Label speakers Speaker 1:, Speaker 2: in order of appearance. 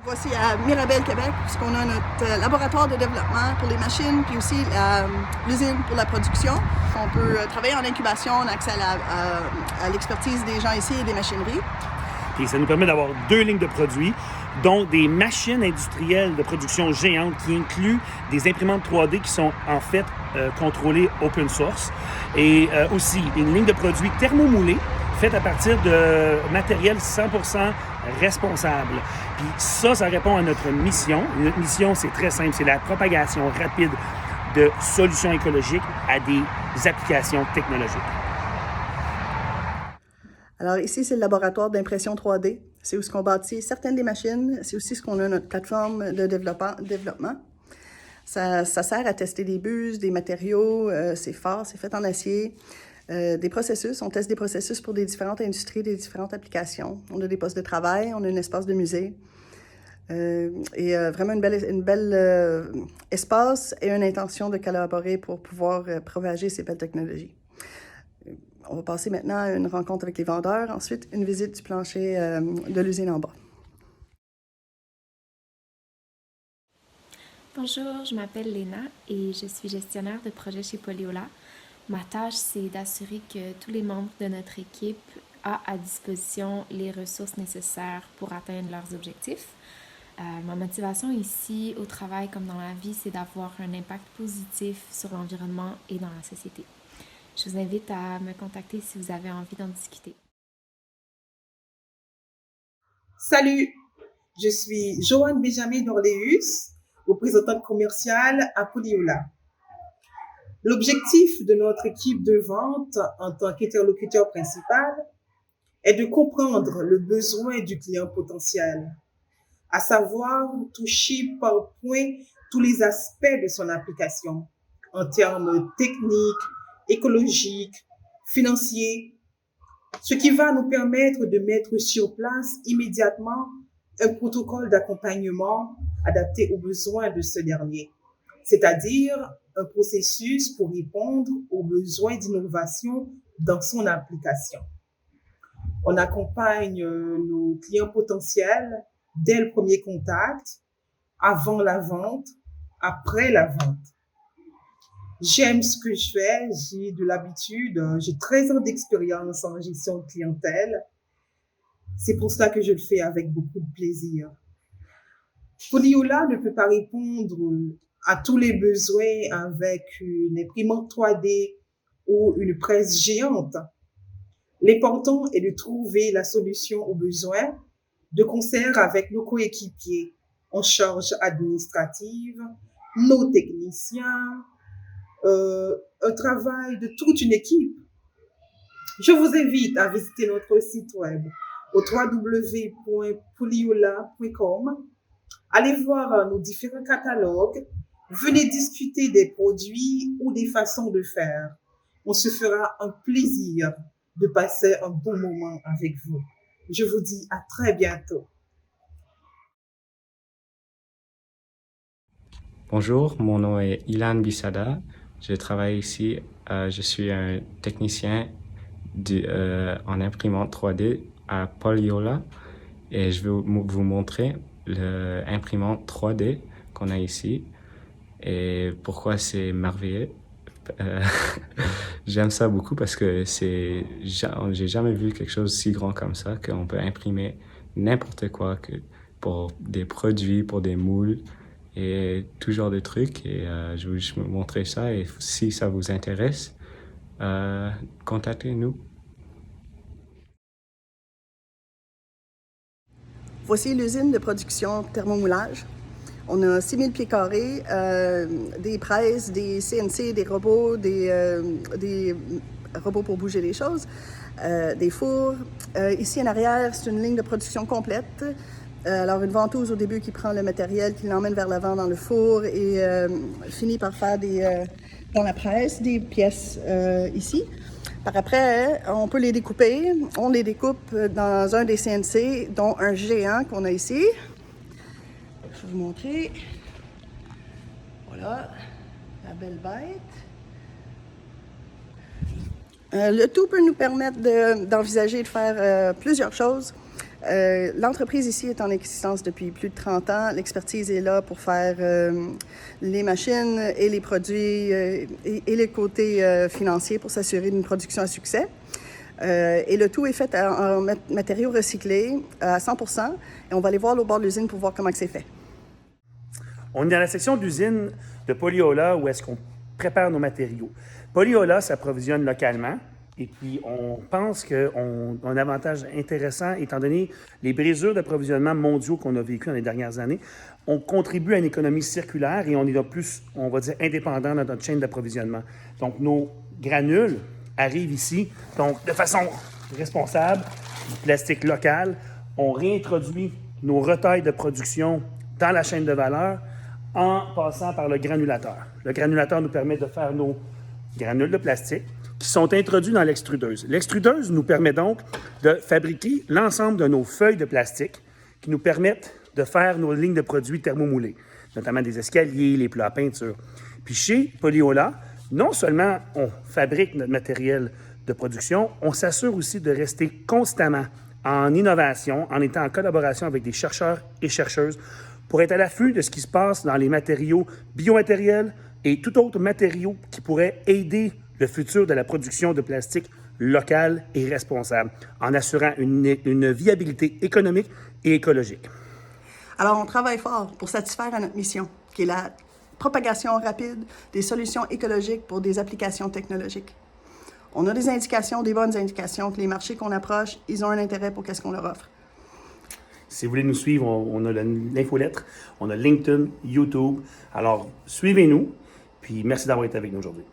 Speaker 1: Voici à Mirabel, Québec, puisqu'on a notre laboratoire de développement pour les machines, puis aussi l'usine pour la production. On peut travailler en incubation, on a accès à l'expertise des gens ici et des machineries.
Speaker 2: Puis ça nous permet d'avoir 2 lignes de produits, dont des machines industrielles de production géantes qui incluent des imprimantes 3D qui sont en fait contrôlées open source, et aussi une ligne de produits thermomoulés faite à partir de matériel 100% responsable. Puis ça répond à notre mission. Notre mission, c'est très simple, c'est la propagation rapide de solutions écologiques à des applications technologiques.
Speaker 1: Alors ici, c'est le laboratoire d'impression 3D. C'est où on bâtit certaines des machines. C'est aussi ce qu'on a notre plateforme de développement. Ça sert à tester des buses, des matériaux. C'est fort, c'est fait en acier. Des processus. On teste des processus pour des différentes industries, des différentes applications. On a des postes de travail, on a un espace de musée. Vraiment une belle espace et une intention de collaborer pour pouvoir propager ces belles technologies. On va passer maintenant à une rencontre avec les vendeurs, ensuite une visite du plancher de l'usine en bas.
Speaker 3: Bonjour, je m'appelle Léna et je suis gestionnaire de projet chez Polyola. Ma tâche, c'est d'assurer que tous les membres de notre équipe ont à disposition les ressources nécessaires pour atteindre leurs objectifs. Ma motivation ici, au travail comme dans la vie, c'est d'avoir un impact positif sur l'environnement et dans la société. Je vous invite à me contacter si vous avez envie d'en discuter.
Speaker 4: Salut, je suis Joanne Benjamin Dorleus, représentante commerciale à Polyola. L'objectif de notre équipe de vente en tant qu'interlocuteur principal est de comprendre le besoin du client potentiel, à savoir toucher par point tous les aspects de son application en termes techniques, écologiques, financiers, ce qui va nous permettre de mettre sur place immédiatement un protocole d'accompagnement adapté aux besoins de ce dernier, c'est-à-dire un processus pour répondre aux besoins d'innovation dans son application. On accompagne nos clients potentiels dès le premier contact, avant la vente, après la vente. J'aime ce que je fais, j'ai de l'habitude, j'ai 13 ans d'expérience en gestion de clientèle. C'est pour ça que je le fais avec beaucoup de plaisir. Polyola ne peut pas répondre à tous les besoins avec une imprimante 3D ou une presse géante. L'important est de trouver la solution aux besoins de concert avec nos coéquipiers en charge administrative, nos techniciens, un travail de toute une équipe. Je vous invite à visiter notre site web au www.polyola.com. Allez voir nos différents catalogues. Venez discuter des produits ou des façons de faire. On se fera un plaisir de passer un bon moment avec vous. Je vous dis à très bientôt.
Speaker 5: Bonjour, mon nom est Ilan Bissada. Je travaille ici, je suis un technicien en imprimante 3D à Polyola et je vais vous montrer l'imprimante 3D qu'on a ici et pourquoi c'est merveilleux. J'aime ça beaucoup parce que j'ai jamais vu quelque chose si grand comme ça, qu'on peut imprimer n'importe quoi pour des produits, pour des moules et tout genre de trucs. Et je vais juste vous montrer ça et si ça vous intéresse, contactez-nous.
Speaker 1: Voici l'usine de production thermomoulage. On a 6000 pieds carrés, des presses, des CNC, des robots, des robots pour bouger les choses, des fours. Ici en arrière, c'est une ligne de production complète. Alors une ventouse au début qui prend le matériel, qui l'emmène vers l'avant dans le four et finit par faire dans la presse des pièces ici. Par après, on peut les découper. On les découpe dans un des CNC, dont un géant qu'on a ici. Je vais vous montrer. Voilà, la belle bête. Le tout peut nous permettre d'envisager de faire plusieurs choses. L'entreprise ici est en existence depuis plus de 30 ans. L'expertise est là pour faire les machines et les produits et les côtés financiers pour s'assurer d'une production à succès. Et le tout est fait en matériaux recyclés à 100%. Et on va aller voir au bord de l'usine pour voir comment c'est fait.
Speaker 2: On est dans la section d'usine de Polyola où est-ce qu'on prépare nos matériaux. Polyola s'approvisionne localement. Et puis, on pense qu'on a un avantage intéressant, étant donné les brisures d'approvisionnement mondiaux qu'on a vécues dans les dernières années. On contribue à une économie circulaire et on est là plus, on va dire, indépendant dans notre chaîne d'approvisionnement. Donc, nos granules arrivent ici, donc de façon responsable, du plastique local. On réintroduit nos retailles de production dans la chaîne de valeur en passant par le granulateur. Le granulateur nous permet de faire nos granules de plastique qui sont introduits dans l'extrudeuse. L'extrudeuse nous permet donc de fabriquer l'ensemble de nos feuilles de plastique qui nous permettent de faire nos lignes de produits thermomoulés, notamment des escaliers, les plats à peinture. Puis chez Polyola, non seulement on fabrique notre matériel de production, on s'assure aussi de rester constamment en innovation, en étant en collaboration avec des chercheurs et chercheuses pour être à l'affût de ce qui se passe dans les matériaux biomatériels et tout autre matériau qui pourrait aider le futur de la production de plastique local et responsable, en assurant une viabilité économique et écologique.
Speaker 1: Alors, on travaille fort pour satisfaire à notre mission, qui est la propagation rapide des solutions écologiques pour des applications technologiques. On a des indications, des bonnes indications, que les marchés qu'on approche, ils ont un intérêt pour qu'est-ce qu'on leur offre.
Speaker 2: Si vous voulez nous suivre, on a l'infolettre, on a LinkedIn, YouTube. Alors, suivez-nous, puis merci d'avoir été avec nous aujourd'hui.